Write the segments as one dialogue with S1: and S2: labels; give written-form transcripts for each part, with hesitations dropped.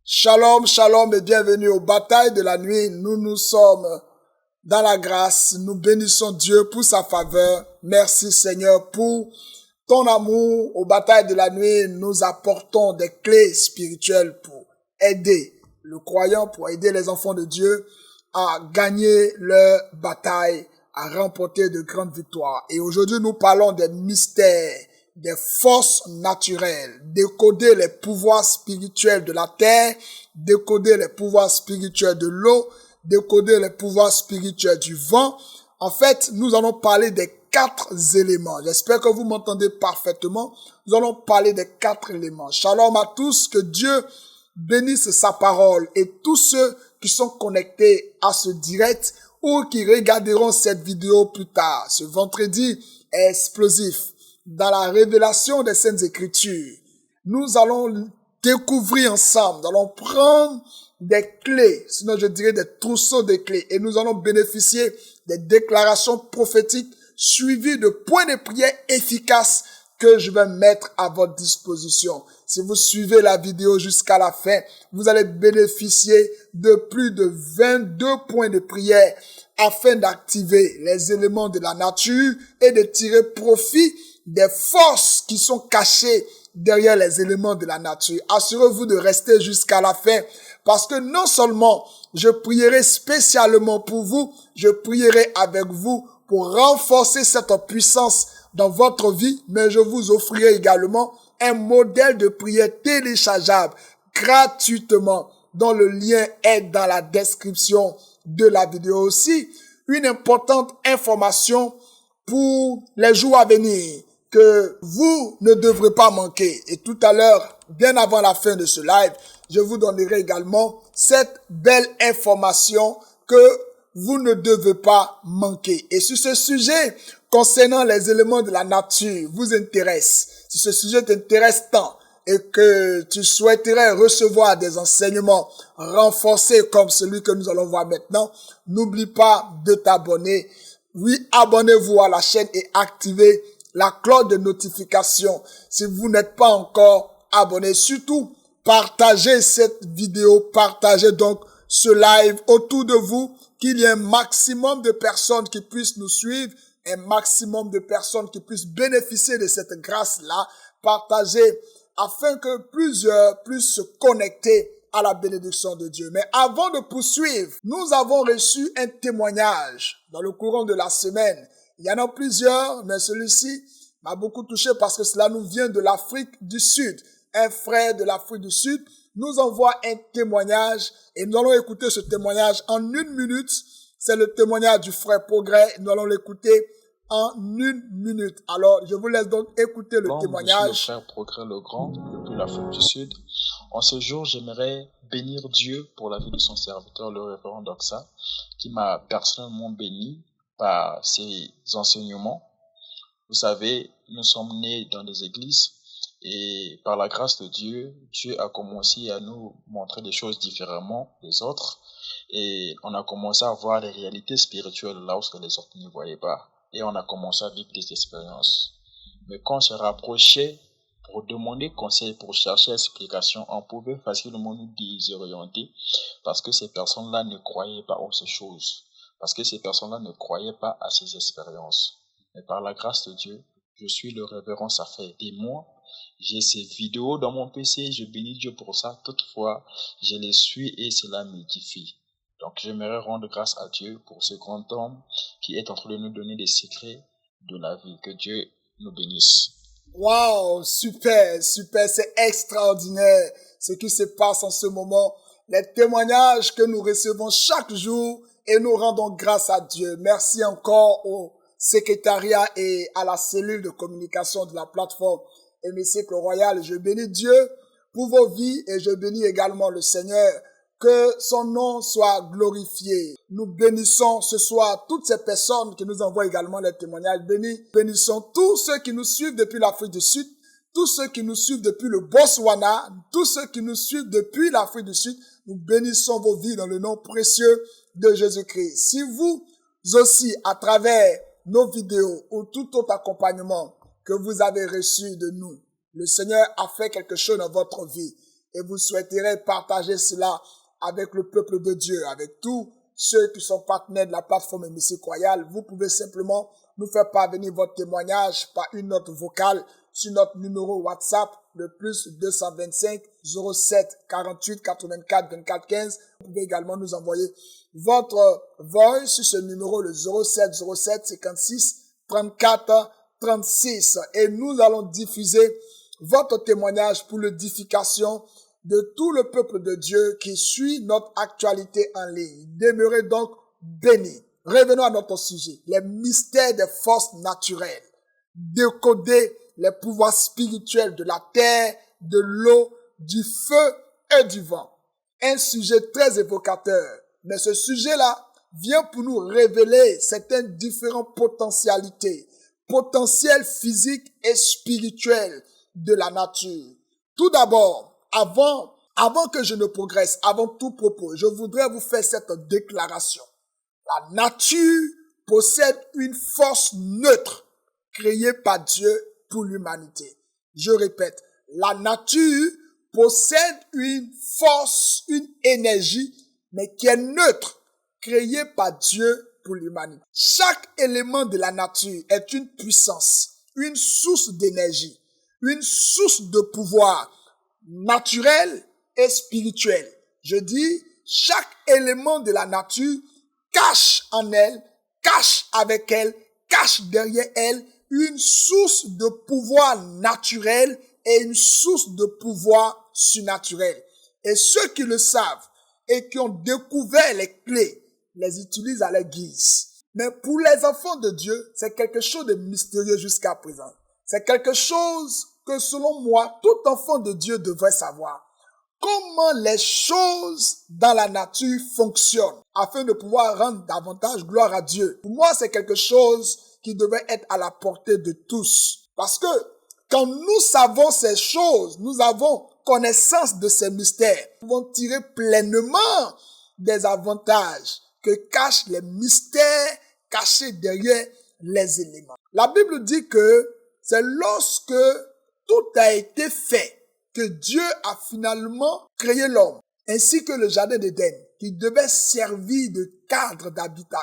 S1: Shalom, shalom et bienvenue aux batailles de la nuit. Nous sommes dans la grâce. Nous bénissons Dieu pour sa faveur. Merci Seigneur pour ton amour. Aux batailles de la nuit, nous apportons des clés spirituelles pour aider le croyant, pour aider les enfants de Dieu à gagner leur bataille, à remporter de grandes victoires. Et aujourd'hui, nous parlons des mystères, des forces naturelles, décoder les pouvoirs spirituels de la terre, décoder les pouvoirs spirituels de l'eau, décoder les pouvoirs spirituels du vent. En fait, nous allons parler des 4 éléments. J'espère que vous m'entendez parfaitement. Nous allons parler des 4 éléments. Shalom à tous, que Dieu bénisse sa parole et tous ceux qui sont connectés à ce direct ou qui regarderont cette vidéo plus tard. Ce vendredi est explosif. Dans la révélation des Saintes Écritures, nous allons découvrir ensemble, nous allons prendre des clés, sinon je dirais des trousseaux de clés, et nous allons bénéficier des déclarations prophétiques suivies de points de prière efficaces que je vais mettre à votre disposition. Si vous suivez la vidéo jusqu'à la fin, vous allez bénéficier de plus de 22 points de prière afin d'activer les éléments de la nature et de tirer profit des forces qui sont cachées derrière les éléments de la nature. Assurez-vous de rester jusqu'à la fin parce que non seulement je prierai spécialement pour vous, je prierai avec vous pour renforcer cette puissance dans votre vie, mais je vous offrirai également un modèle de prière téléchargeable gratuitement dont le lien est dans la description de la vidéo aussi. Une importante information pour les jours à venir que vous ne devrez pas manquer. Et tout à l'heure, bien avant la fin de ce live, je vous donnerai également cette belle information que vous ne devez pas manquer. Et si ce sujet concernant les éléments de la nature vous intéresse, si ce sujet t'intéresse tant et que tu souhaiterais recevoir des enseignements renforcés comme celui que nous allons voir maintenant, n'oublie pas de t'abonner. Oui, abonnez-vous à la chaîne et activez la cloche de notification. Si vous n'êtes pas encore abonné, surtout partagez cette vidéo, partagez donc ce live autour de vous, qu'il y ait un maximum de personnes qui puissent nous suivre, un maximum de personnes qui puissent bénéficier de cette grâce-là. Partagez afin que plusieurs puissent se connecter à la bénédiction de Dieu. Mais avant de poursuivre, nous avons reçu un témoignage dans le courant de la semaine. Il y en a plusieurs, mais celui-ci m'a beaucoup touché parce que cela nous vient de l'Afrique du Sud. Un frère de l'Afrique du Sud nous envoie un témoignage et nous allons écouter ce témoignage en 1 minute. C'est le témoignage du frère Progrès. Nous allons l'écouter en 1 minute. Alors, je vous laisse donc écouter le témoignage.
S2: Je suis le frère Progrès le Grand, depuis l'Afrique du Sud. En ce jour, j'aimerais bénir Dieu pour la vie de son serviteur, le révérend Doxa, qui m'a personnellement béni par ses enseignements. Vous savez, nous sommes nés dans des églises et par la grâce de Dieu, Dieu a commencé à nous montrer des choses différemment des autres et on a commencé à voir les réalités spirituelles là où les autres ne voyaient pas et on a commencé à vivre des expériences. Mais quand on se rapprochait pour demander conseil, pour chercher explication, on pouvait facilement nous désorienter parce que ces personnes-là ne croyaient pas aux choses. Parce que ces personnes-là ne croyaient pas à ces expériences. Mais par la grâce de Dieu, je suis le révérend, ça fait des mois. J'ai ces vidéos dans mon PC, je bénis Dieu pour ça. Toutefois, je les suis et cela m'édifie. Donc, j'aimerais rendre grâce à Dieu pour ce grand homme qui est en train de nous donner des secrets de la vie. Que Dieu nous bénisse.
S1: Wow, super, c'est extraordinaire ce qui se passe en ce moment. Les témoignages que nous recevons chaque jour et nous rendons grâce à Dieu. Merci encore au secrétariat et à la cellule de communication de la plateforme Hémicycle Royal. Je bénis Dieu pour vos vies et je bénis également le Seigneur. Que son nom soit glorifié. Nous bénissons ce soir toutes ces personnes qui nous envoient également les témoignages. Bénissons tous ceux qui nous suivent depuis l'Afrique du Sud, tous ceux qui nous suivent depuis le Botswana, tous ceux qui nous suivent depuis l'Afrique du Sud. Nous bénissons vos vies dans le nom précieux de Jésus-Christ. Si vous aussi, à travers nos vidéos ou tout autre accompagnement que vous avez reçu de nous, le Seigneur a fait quelque chose dans votre vie et vous souhaiterez partager cela avec le peuple de Dieu, avec tous ceux qui sont partenaires de la plateforme Émission Royale, vous pouvez simplement nous faire parvenir votre témoignage par une note vocale sur notre numéro WhatsApp, le plus 225 07 48 84 24 15. Vous pouvez également nous envoyer votre voix sur ce numéro, le 07 07 56 34 36. Et nous allons diffuser votre témoignage pour l'édification de tout le peuple de Dieu qui suit notre actualité en ligne. Demeurez donc bénis. Revenons à notre sujet, les mystères des forces naturelles. Décoder les pouvoirs spirituels de la terre, de l'eau, du feu et du vent. Un sujet très évocateur, mais ce sujet-là vient pour nous révéler certaines différentes potentialités, potentiels physiques et spirituels de la nature. Tout d'abord, avant que je ne progresse, avant tout propos, je voudrais vous faire cette déclaration. La nature possède une force neutre créée par Dieu pour l'humanité. Je répète, la nature possède une force, une énergie, mais qui est neutre, créée par Dieu pour l'humanité. Chaque élément de la nature est une puissance, une source d'énergie, une source de pouvoir naturel et spirituel. Je dis, chaque élément de la nature cache en elle, cache avec elle, cache derrière elle une source de pouvoir naturel et une source de pouvoir surnaturel. Et ceux qui le savent et qui ont découvert les clés, les utilisent à leur guise. Mais pour les enfants de Dieu, c'est quelque chose de mystérieux jusqu'à présent. C'est quelque chose que selon moi, tout enfant de Dieu devrait savoir. Comment les choses dans la nature fonctionnent afin de pouvoir rendre davantage gloire à Dieu. Pour moi, c'est quelque chose qui devrait être à la portée de tous. Parce que quand nous savons ces choses, nous avons connaissance de ces mystères. Nous pouvons tirer pleinement des avantages que cachent les mystères cachés derrière les éléments. La Bible dit que c'est lorsque tout a été fait que Dieu a finalement créé l'homme, ainsi que le jardin d'Éden, qui devait servir de cadre d'habitat,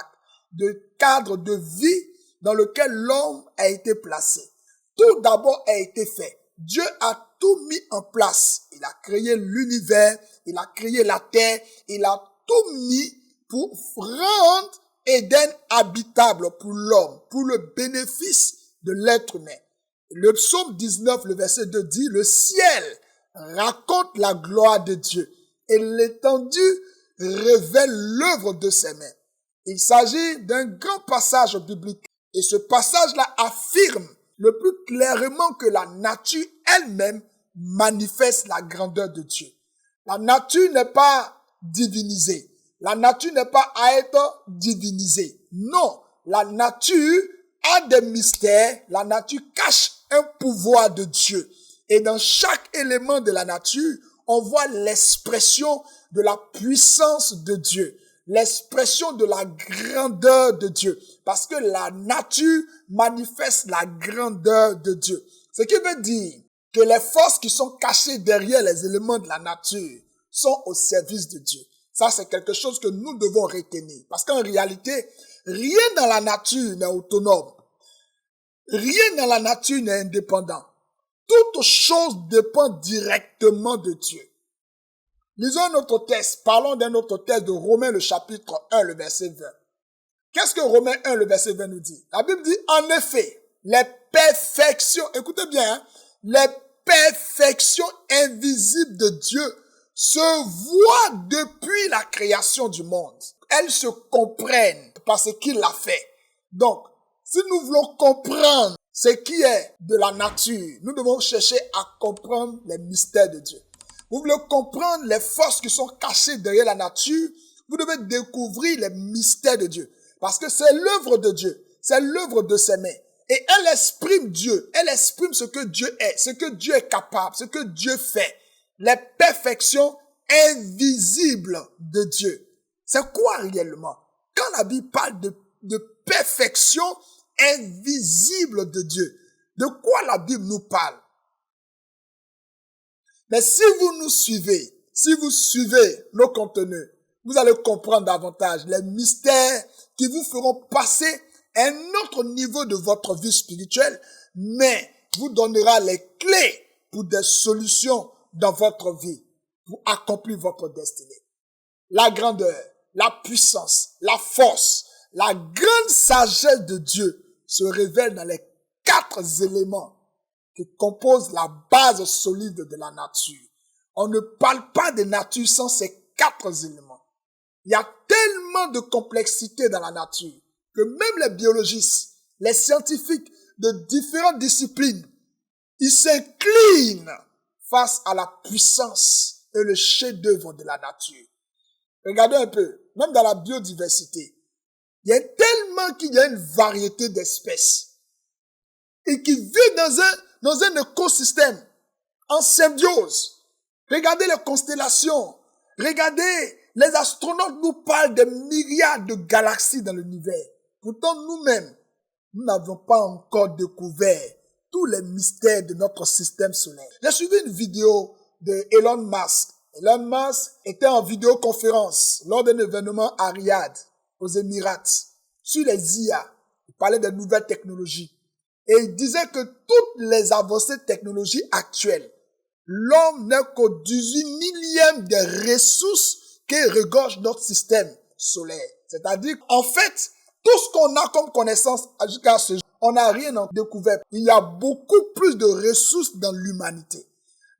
S1: de cadre de vie dans lequel l'homme a été placé. Tout d'abord a été fait. Dieu a tout mis en place. Il a créé l'univers, il a créé la terre, il a tout mis pour rendre Éden habitable pour l'homme, pour le bénéfice de l'être humain. Le psaume 19, le verset 2 dit, le ciel raconte la gloire de Dieu et l'étendue révèle l'œuvre de ses mains. Il s'agit d'un grand passage biblique et ce passage-là affirme le plus clairement que la nature elle-même manifeste la grandeur de Dieu. La nature n'est pas divinisée. La nature n'est pas à être divinisée. Non, la nature a des mystères. La nature cache un pouvoir de Dieu. Et dans chaque élément de la nature, on voit l'expression de la puissance de Dieu, l'expression de la grandeur de Dieu. Parce que la nature manifeste la grandeur de Dieu. Ce qui veut dire que les forces qui sont cachées derrière les éléments de la nature sont au service de Dieu. Ça, c'est quelque chose que nous devons retenir. Parce qu'en réalité, rien dans la nature n'est autonome. Rien dans la nature n'est indépendant. Toute chose dépend directement de Dieu. Lisons un autre texte. Parlons d'un autre texte de Romains, le chapitre 1, le verset 20. Qu'est-ce que Romains 1, le verset 20 nous dit? La Bible dit, en effet, les perfections, écoutez bien, hein, les perfections invisibles de Dieu se voient depuis la création du monde. Elles se comprennent parce qu'il l'a fait. Donc, si nous voulons comprendre ce qui est de la nature, nous devons chercher à comprendre les mystères de Dieu. Vous voulez comprendre les forces qui sont cachées derrière la nature, vous devez découvrir les mystères de Dieu. Parce que c'est l'œuvre de Dieu, c'est l'œuvre de ses mains. Et elle exprime Dieu, elle exprime ce que Dieu est, ce que Dieu est capable, ce que Dieu fait. Les perfections invisibles de Dieu. C'est quoi réellement? Quand la Bible parle de perfection invisible de Dieu, de quoi la Bible nous parle? Mais si vous nous suivez, si vous suivez nos contenus, vous allez comprendre davantage les mystères qui vous feront passer à un autre niveau de votre vie spirituelle, mais vous donnera les clés pour des solutions dans votre vie, pour accomplir votre destinée. La grandeur, la puissance, la force, la grande sagesse de Dieu se révèle dans les 4 éléments qui composent la base solide de la nature. On ne parle pas de nature sans ces 4 éléments. Il y a tellement de complexité dans la nature que même les biologistes, les scientifiques de différentes disciplines, ils s'inclinent face à la puissance et le chef-d'œuvre de la nature. Regardez un peu, même dans la biodiversité, il y a tellement qu'il y a une variété d'espèces et qui vivent dans un écosystème en symbiose. Regardez les constellations, regardez, les astronautes nous parlent de myriades de galaxies dans l'univers. Pourtant, nous-mêmes, nous n'avons pas encore découvert tous les mystères de notre système solaire. J'ai suivi une vidéo de Elon Musk. Elon Musk était en vidéoconférence lors d'un événement à Riyad, aux Émirats, sur les IA. Il parlait de nouvelles technologies. Et il disait que toutes les avancées technologiques actuelles, l'homme n'est qu'au 18 millième des ressources qui regorge notre système solaire. C'est-à-dire qu'en fait, tout ce qu'on a comme connaissance jusqu'à ce jour, on n'a rien découvert. Il y a beaucoup plus de ressources dans l'humanité.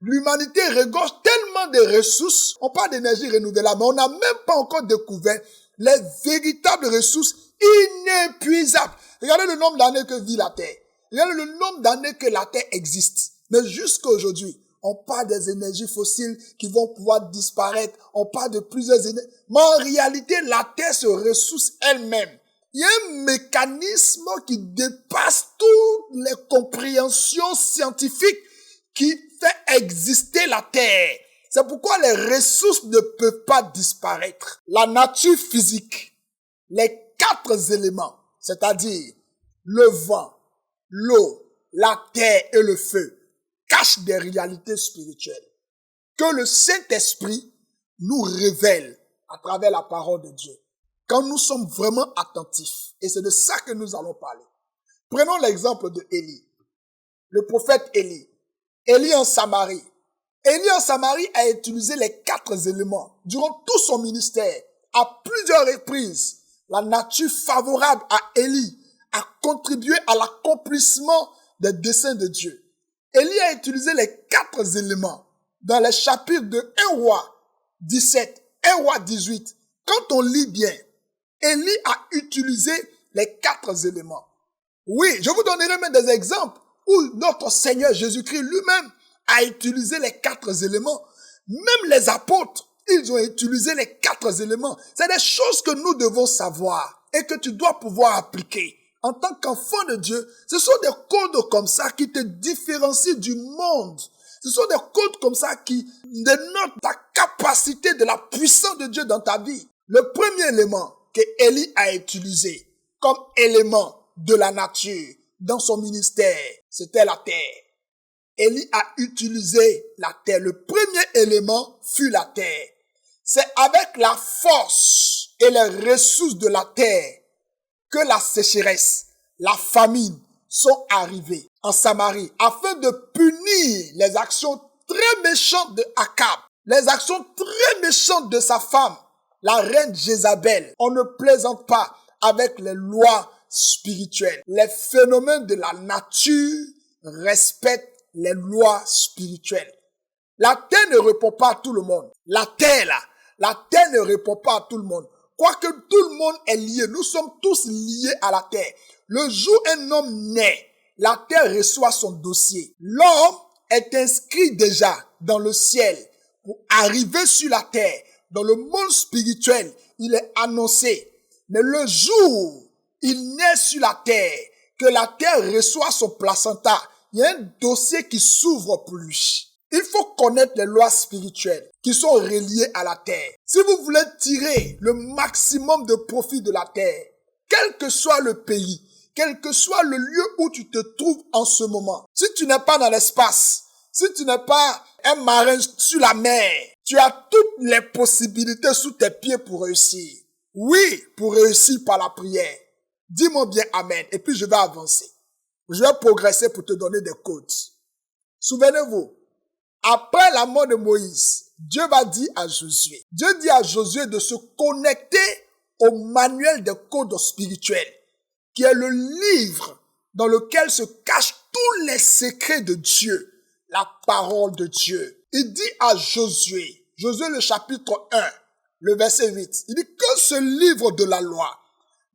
S1: L'humanité regorge tellement de ressources. On parle d'énergie renouvelable, mais on n'a même pas encore découvert les véritables ressources inépuisables. Regardez le nombre d'années que vit la Terre. Regardez le nombre d'années que la Terre existe. Mais jusqu'à aujourd'hui, on parle des énergies fossiles qui vont pouvoir disparaître. On parle de plusieurs énergies. Mais en réalité, la Terre se ressource elle-même. Il y a un mécanisme qui dépasse toutes les compréhensions scientifiques qui fait exister la Terre. C'est pourquoi les ressources ne peuvent pas disparaître. La nature physique, les 4 éléments, c'est-à-dire le vent, l'eau, la terre et le feu, cachent des réalités spirituelles que le Saint-Esprit nous révèle à travers la parole de Dieu. Quand nous sommes vraiment attentifs, et c'est de ça que nous allons parler. Prenons l'exemple de Élie, le prophète Élie. Élie en Samarie. Élie en Samarie a utilisé les 4 éléments durant tout son ministère. À plusieurs reprises, la nature favorable à Élie a contribué à l'accomplissement des desseins de Dieu. Élie a utilisé les 4 éléments dans les chapitres de 1 roi 17, 1 roi 18. Quand on lit bien, Élie a utilisé les 4 éléments. Oui, je vous donnerai même des exemples où notre Seigneur Jésus-Christ lui-même a utilisé les 4 éléments. Même les apôtres, ils ont utilisé les 4 éléments. C'est des choses que nous devons savoir et que tu dois pouvoir appliquer. En tant qu'enfant de Dieu, ce sont des codes comme ça qui te différencient du monde. Ce sont des codes comme ça qui dénotent ta capacité de la puissance de Dieu dans ta vie. Le premier élément que Élie a utilisé comme élément de la nature dans son ministère, c'était la terre. Élie a utilisé la terre. Le premier élément fut la terre. C'est avec la force et les ressources de la terre que la sécheresse, la famine sont arrivées en Samarie afin de punir les actions très méchantes de Akab, les actions très méchantes de sa femme, la reine Jézabel. On ne plaisante pas avec les lois spirituelles. Les phénomènes de la nature respectent les lois spirituelles. La terre ne répond pas à tout le monde. La terre ne répond pas à tout le monde. Quoique tout le monde est lié, nous sommes tous liés à la terre. Le jour où un homme naît, la terre reçoit son dossier. L'homme est inscrit déjà dans le ciel pour arriver sur la terre. Dans le monde spirituel, il est annoncé. Mais le jour où il naît sur la terre, que la terre reçoit son placenta, il y a un dossier qui s'ouvre pour lui. Il faut connaître les lois spirituelles qui sont reliées à la terre. Si vous voulez tirer le maximum de profit de la terre, quel que soit le pays, quel que soit le lieu où tu te trouves en ce moment, si tu n'es pas dans l'espace, si tu n'es pas un marin sur la mer. Tu as toutes les possibilités sous tes pieds pour réussir. Oui, pour réussir par la prière. Dis-moi bien amen. Et puis je vais avancer. Je vais progresser pour te donner des codes. Souvenez-vous, après la mort de Moïse, Dieu va dire à Josué. Dieu dit à Josué de se connecter au manuel des codes spirituels, qui est le livre dans lequel se cachent tous les secrets de Dieu, la parole de Dieu. Il dit à Josué, Josué le chapitre 1, le verset 8, il dit que ce livre de la loi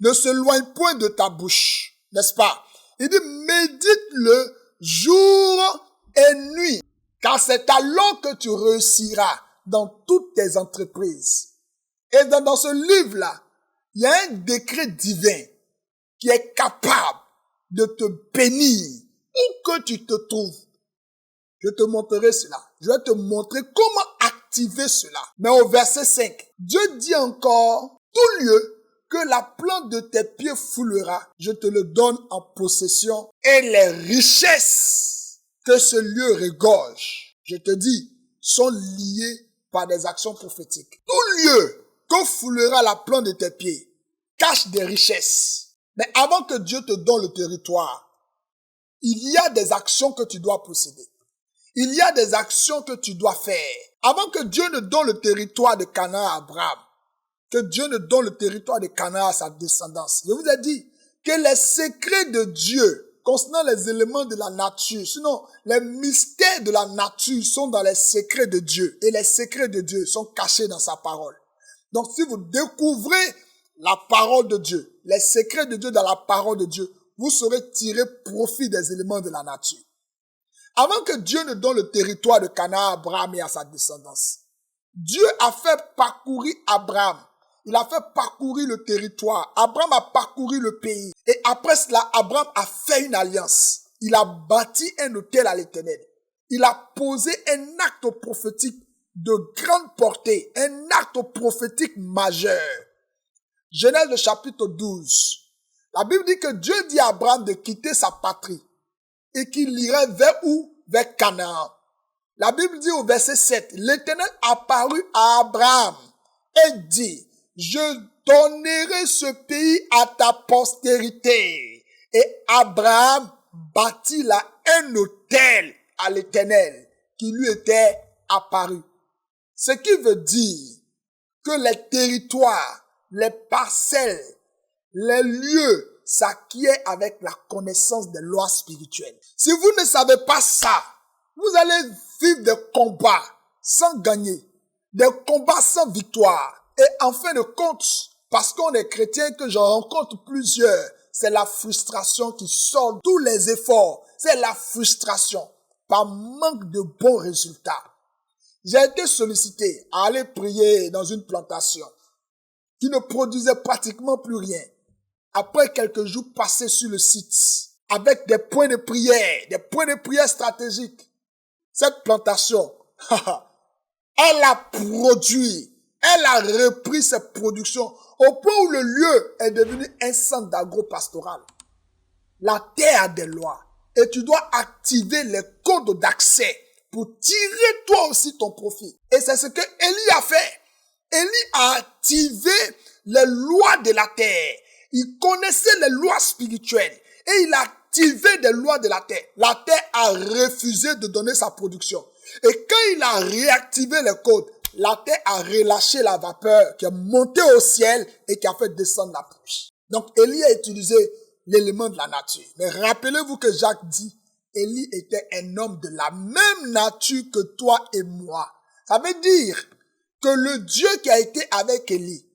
S1: ne s'éloigne point de ta bouche, n'est-ce pas? Il dit médite-le jour et nuit, car c'est alors que tu réussiras dans toutes tes entreprises. Et dans ce livre-là, il y a un décret divin qui est capable de te bénir où que tu te trouves. Je te montrerai cela. Je vais te montrer comment activer cela. Mais au verset 5, Dieu dit encore, tout lieu que la plante de tes pieds foulera, je te le donne en possession, et les richesses que ce lieu regorge, je te dis, sont liées par des actions prophétiques. Tout lieu que foulera la plante de tes pieds cache des richesses. Mais avant que Dieu te donne le territoire, il y a des actions que tu dois posséder. Il y a des actions que tu dois faire. Avant que Dieu ne donne le territoire de Canaan à Abraham, que Dieu ne donne le territoire de Canaan à sa descendance. Je vous ai dit que les secrets de Dieu concernant les éléments de la nature, sinon les mystères de la nature sont dans les secrets de Dieu et les secrets de Dieu sont cachés dans sa parole. Donc si vous découvrez la parole de Dieu, les secrets de Dieu dans la parole de Dieu, vous saurez tirer profit des éléments de la nature. Avant que Dieu ne donne le territoire de Canaan à Abraham et à sa descendance, Dieu a fait parcourir Abraham. Il a fait parcourir le territoire. Abraham a parcouru le pays. Et après cela, Abraham a fait une alliance. Il a bâti un autel à l'Éternel. Il a posé un acte prophétique de grande portée, un acte prophétique majeur. Genèse le chapitre 12. La Bible dit que Dieu dit à Abraham de quitter sa patrie et qu'il irait vers où? Vers Canaan. La Bible dit au verset 7, l'Éternel apparut à Abraham et dit, je donnerai ce pays à ta postérité. Et Abraham bâtit là un autel à l'Éternel qui lui était apparu. Ce qui veut dire que les territoires, les parcelles, les lieux s'acquièrent avec la connaissance des lois spirituelles. Si vous ne savez pas ça, vous allez vivre des combats sans gagner, des combats sans victoire. Et en fin de compte, parce qu'on est chrétien, que j'en rencontre plusieurs, c'est la frustration qui sort tous les efforts. C'est la frustration par manque de bons résultats. J'ai été sollicité à aller prier dans une plantation qui ne produisait pratiquement plus rien. Après quelques jours passés sur le site, avec des points de prière stratégiques, cette plantation, elle a produit, elle a repris ses productions au point où le lieu est devenu un centre d'agro-pastoral. La terre a des lois et tu dois activer les codes d'accès pour tirer toi aussi ton profit. Et c'est ce que Élie a fait. Élie a activé les lois de la terre. Il connaissait les lois spirituelles et il a activé des lois de la terre. La terre a refusé de donner sa production. Et quand il a réactivé les codes, la terre a relâché la vapeur qui est montée au ciel et qui a fait descendre la pluie. Donc Élie a utilisé l'élément de la nature. Mais rappelez-vous que Jacques dit, Élie était un homme de la même nature que toi et moi. Ça veut dire que le Dieu qui a été avec Élie,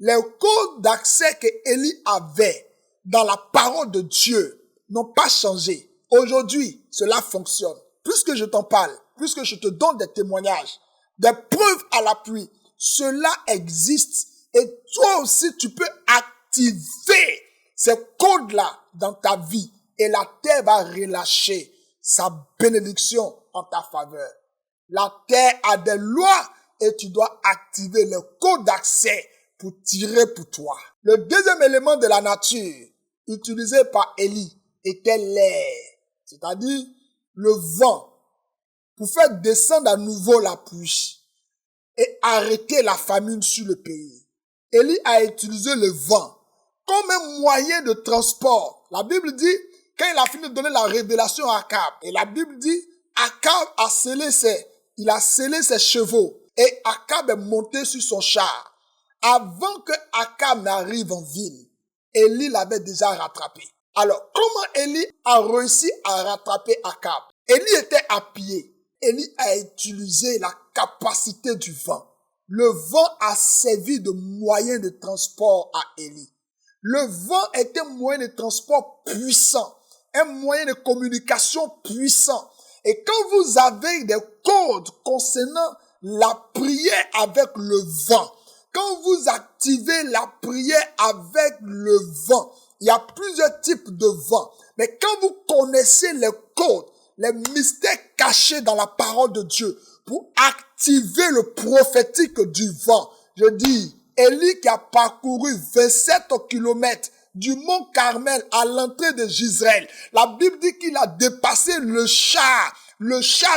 S1: les codes d'accès que Élie avait dans la parole de Dieu n'ont pas changé. Aujourd'hui, cela fonctionne. Puisque je t'en parle, puisque je te donne des témoignages, des preuves à l'appui, cela existe et toi aussi tu peux activer ces codes-là dans ta vie et la terre va relâcher sa bénédiction en ta faveur. La terre a des lois et tu dois activer le code d'accès pour tirer pour toi. Le deuxième élément de la nature utilisé par Élie était l'air, c'est-à-dire le vent. pour faire descendre à nouveau la pluie et arrêter la famine sur le pays. Élie a utilisé le vent comme un moyen de transport. La Bible dit, quand il a fini de donner la révélation à Akab, et la Bible dit, Akab a scellé ses chevaux, et Akab est monté sur son char. Avant que Akab n'arrive en ville, Élie l'avait déjà rattrapé. Alors, comment Élie a réussi à rattraper Akab? Élie était à pied. Élie a utilisé la capacité du vent. Le vent a servi de moyen de transport à Élie. Le vent est un moyen de transport puissant, un moyen de communication puissant. Et quand vous avez des codes concernant la prière avec le vent, quand vous activez la prière avec le vent, il y a plusieurs types de vent. Mais quand vous connaissez les codes, les mystères cachés dans la parole de Dieu, pour activer le prophétique du vent, je dis, Élie qui a parcouru 27 kilomètres du mont Carmel à l'entrée de Jezreel, la Bible dit qu'il a dépassé le char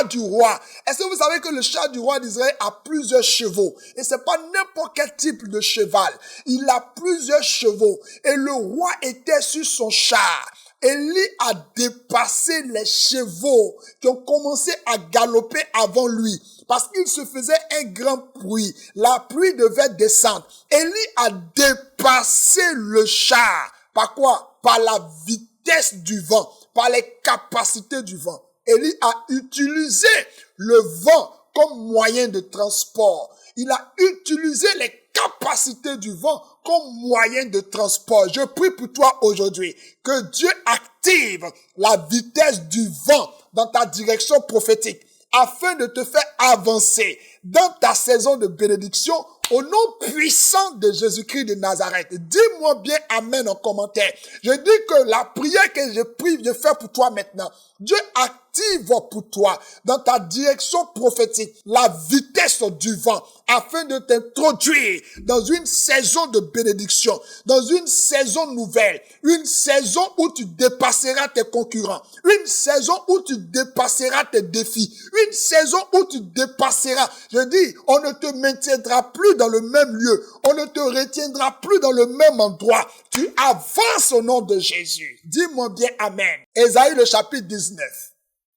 S1: du roi. Est-ce que vous savez que le char du roi d'Israël a plusieurs chevaux? Et c'est pas n'importe quel type de cheval. Il a plusieurs chevaux. Et le roi était sur son char. Élie a dépassé les chevaux qui ont commencé à galoper avant lui parce qu'il se faisait un grand bruit. La pluie devait descendre. Élie a dépassé le char. Par quoi? Par la vitesse du vent, par les capacités du vent. Élie a utilisé le vent comme moyen de transport. Il a utilisé les capacités du vent comme moyen de transport. Je prie pour toi aujourd'hui que Dieu active la vitesse du vent dans ta direction prophétique afin de te faire avancer dans ta saison de bénédiction au nom puissant de Jésus-Christ de Nazareth. Dis-moi bien amen en commentaire. Je dis que la prière que je fais pour toi maintenant, Dieu active pour toi dans ta direction prophétique la vitesse du vent afin de t'introduire dans une saison de bénédiction, dans une saison nouvelle, une saison où tu dépasseras tes concurrents, une saison où tu dépasseras tes défis, une saison où tu dépasseras. Je dis, on ne te maintiendra plus dans le même lieu, on ne te retiendra plus dans le même endroit. Tu avances au nom de Jésus. Dis-moi bien amen. Ésaïe le chapitre 19,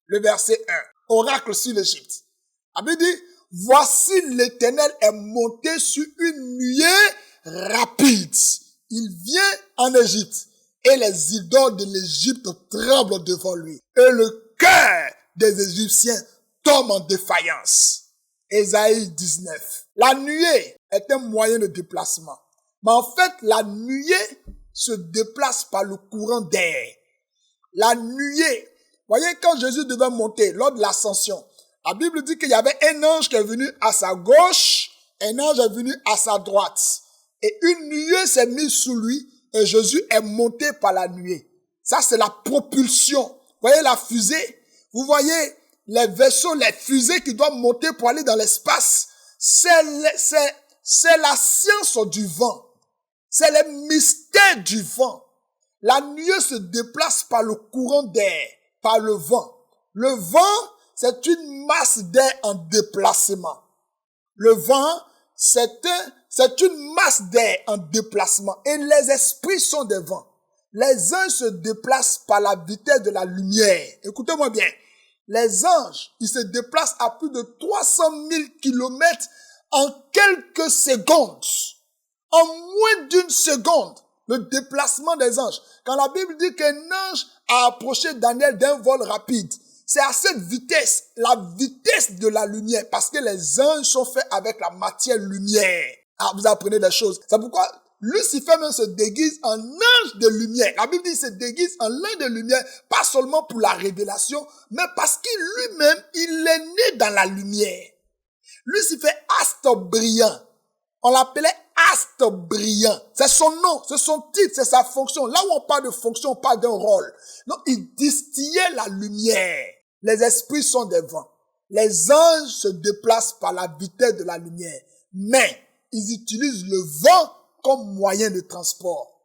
S1: le verset 1. Oracle sur l'Égypte. La Bible dit, voici l'Éternel est monté sur une nuée rapide. Il vient en Égypte et les idoles de l'Égypte tremblent devant lui. Et le cœur des Égyptiens tombe en défaillance. Ésaïe 19. La nuée est un moyen de déplacement. Mais en fait, la nuée se déplace par le courant d'air. La nuée. Voyez, quand Jésus devait monter lors de l'ascension, la Bible dit qu'il y avait un ange qui est venu à sa gauche, un ange est venu à sa droite. Et une nuée s'est mise sous lui et Jésus est monté par la nuée. Ça, c'est la propulsion. Vous voyez la fusée? Vous voyez les vaisseaux, les fusées qui doivent monter pour aller dans l'espace? C'est la science du vent. C'est le mystère du vent. La nuée se déplace par le courant d'air, par le vent. Le vent, c'est une masse d'air en déplacement. Le vent, c'est une masse d'air en déplacement. Et les esprits sont des vents. Les anges se déplacent par la vitesse de la lumière. Écoutez-moi bien. Les anges, ils se déplacent à plus de 300 000 kilomètres en quelques secondes. En moins d'une seconde, le déplacement des anges. Quand la Bible dit qu'un ange a approché Daniel d'un vol rapide, c'est à cette vitesse, la vitesse de la lumière, parce que les anges sont faits avec la matière lumière. Ah, vous apprenez des choses. C'est pourquoi Lucifer même se déguise en ange de lumière. La Bible dit qu'il se déguise en ange de lumière, pas seulement pour la révélation, mais parce qu'il lui-même, il est né dans la lumière. Lucifer, astre brillant. On l'appelait astre brillant. C'est son nom, c'est son titre, c'est sa fonction. Là où on parle de fonction, on parle d'un rôle. Donc, il distillait la lumière. Les esprits sont des vents. Les anges se déplacent par la vitesse de la lumière. Mais, ils utilisent le vent comme moyen de transport.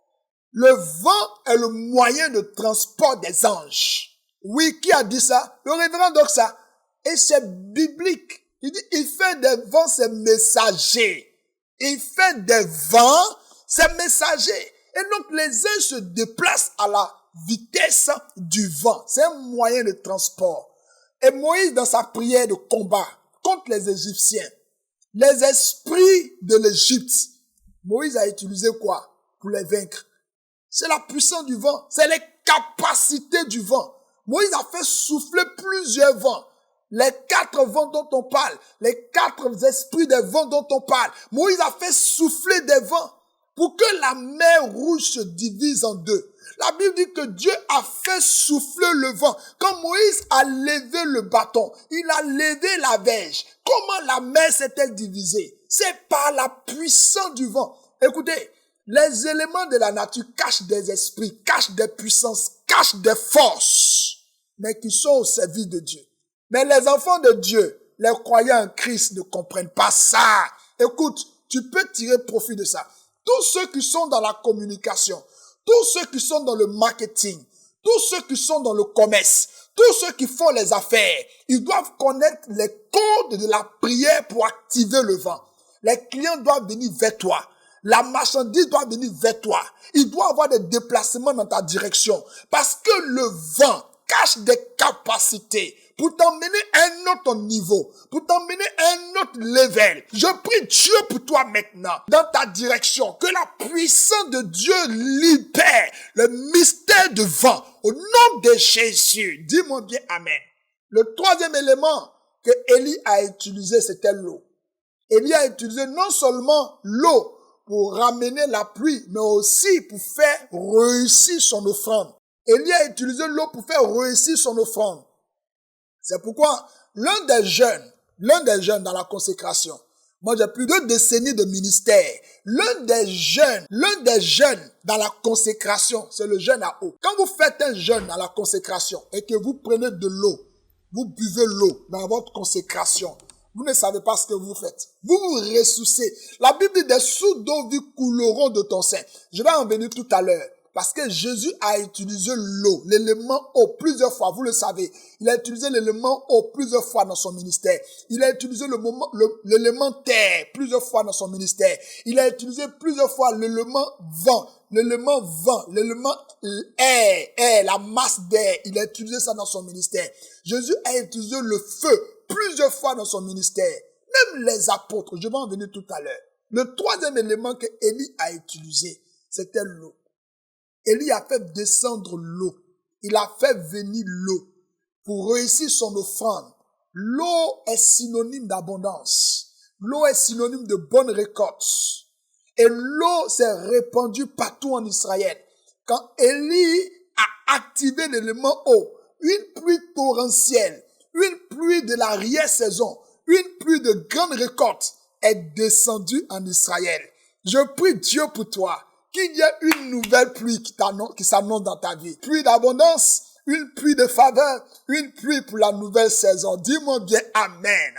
S1: Le vent est le moyen de transport des anges. Oui, qui a dit ça? Le révérend Doxa. Et c'est biblique. Il dit, il fait des vents ses messagers. Il fait des vents ses messagers. Et donc, les uns se déplacent à la vitesse du vent. C'est un moyen de transport. Et Moïse, dans sa prière de combat contre les Égyptiens, les esprits de l'Égypte, Moïse a utilisé quoi pour les vaincre? C'est la puissance du vent. C'est les capacités du vent. Moïse a fait souffler plusieurs vents. Les 4 vents dont on parle, les 4 esprits des vents dont on parle. Moïse a fait souffler des vents pour que la mer Rouge se divise en deux. La Bible dit que Dieu a fait souffler le vent. Quand Moïse a levé le bâton, il a levé la verge. Comment la mer s'est-elle divisée? C'est par la puissance du vent. Écoutez, les éléments de la nature cachent des esprits, cachent des puissances, cachent des forces, mais qui sont au service de Dieu. Mais les enfants de Dieu, les croyants en Christ ne comprennent pas ça. Écoute, tu peux tirer profit de ça. Tous ceux qui sont dans la communication, tous ceux qui sont dans le marketing, tous ceux qui sont dans le commerce, tous ceux qui font les affaires, ils doivent connaître les codes de la prière pour activer le vent. Les clients doivent venir vers toi. La marchandise doit venir vers toi. Il doit avoir des déplacements dans ta direction. Parce que le vent cache des capacités pour t'emmener à un autre niveau, pour t'emmener à un autre level. Je prie Dieu pour toi maintenant, dans ta direction, que la puissance de Dieu libère le mystère du vent. Au nom de Jésus, dis-moi bien Amen. Le troisième élément que Élie a utilisé, c'était l'eau. Élie a utilisé non seulement l'eau pour ramener la pluie, mais aussi pour faire réussir son offrande. Élie a utilisé l'eau pour faire réussir son offrande. C'est pourquoi l'un des jeunes dans la consécration, moi j'ai plus de décennies de ministère, l'un des jeunes dans la consécration, c'est le jeûne à eau. Quand vous faites un jeûne dans la consécration et que vous prenez de l'eau, vous buvez l'eau dans votre consécration, vous ne savez pas ce que vous faites. Vous vous ressourcez. La Bible dit des sources d'eau vive couleront de ton sein. Je vais en venir tout à l'heure. Parce que Jésus a utilisé l'eau, l'élément eau plusieurs fois, vous le savez. Il a utilisé l'élément eau plusieurs fois dans son ministère. Il a utilisé l'élément terre plusieurs fois dans son ministère. Il a utilisé plusieurs fois l'élément vent, l'élément air, la masse d'air. Il a utilisé ça dans son ministère. Jésus a utilisé le feu plusieurs fois dans son ministère. Même les apôtres, je vais en venir tout à l'heure. Le troisième élément que Élie a utilisé, c'était l'eau. Élie a fait descendre l'eau. Il a fait venir l'eau pour réussir son offrande. L'eau est synonyme d'abondance. L'eau est synonyme de bonne récolte. Et l'eau s'est répandue partout en Israël. Quand Élie a activé l'élément eau, une pluie torrentielle, une pluie de l'arrière-saison, une pluie de grande récolte est descendue en Israël. Je prie Dieu pour toi, qu'il y ait une nouvelle pluie qui s'annonce dans ta vie. Pluie d'abondance, une pluie de faveur, une pluie pour la nouvelle saison. Dis-moi bien Amen.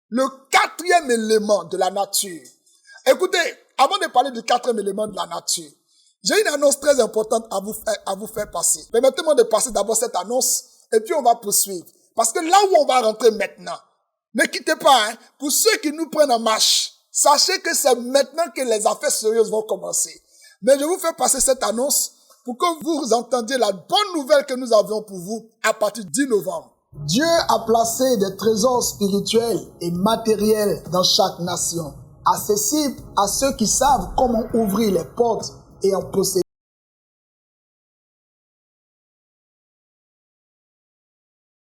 S1: Le quatrième élément de la nature. Écoutez, avant de parler du quatrième élément de la nature, j'ai une annonce très importante à vous faire passer. Permettez-moi de passer d'abord cette annonce et puis on va poursuivre. Parce que là où on va rentrer maintenant, ne quittez pas, pour ceux qui nous prennent en marche, sachez que c'est maintenant que les affaires sérieuses vont commencer. Mais je vous fais passer cette annonce pour que vous entendiez la bonne nouvelle que nous avions pour vous à partir du 10 novembre. Dieu a placé des trésors spirituels et matériels dans chaque nation, accessibles à ceux qui savent comment ouvrir les portes et en posséder.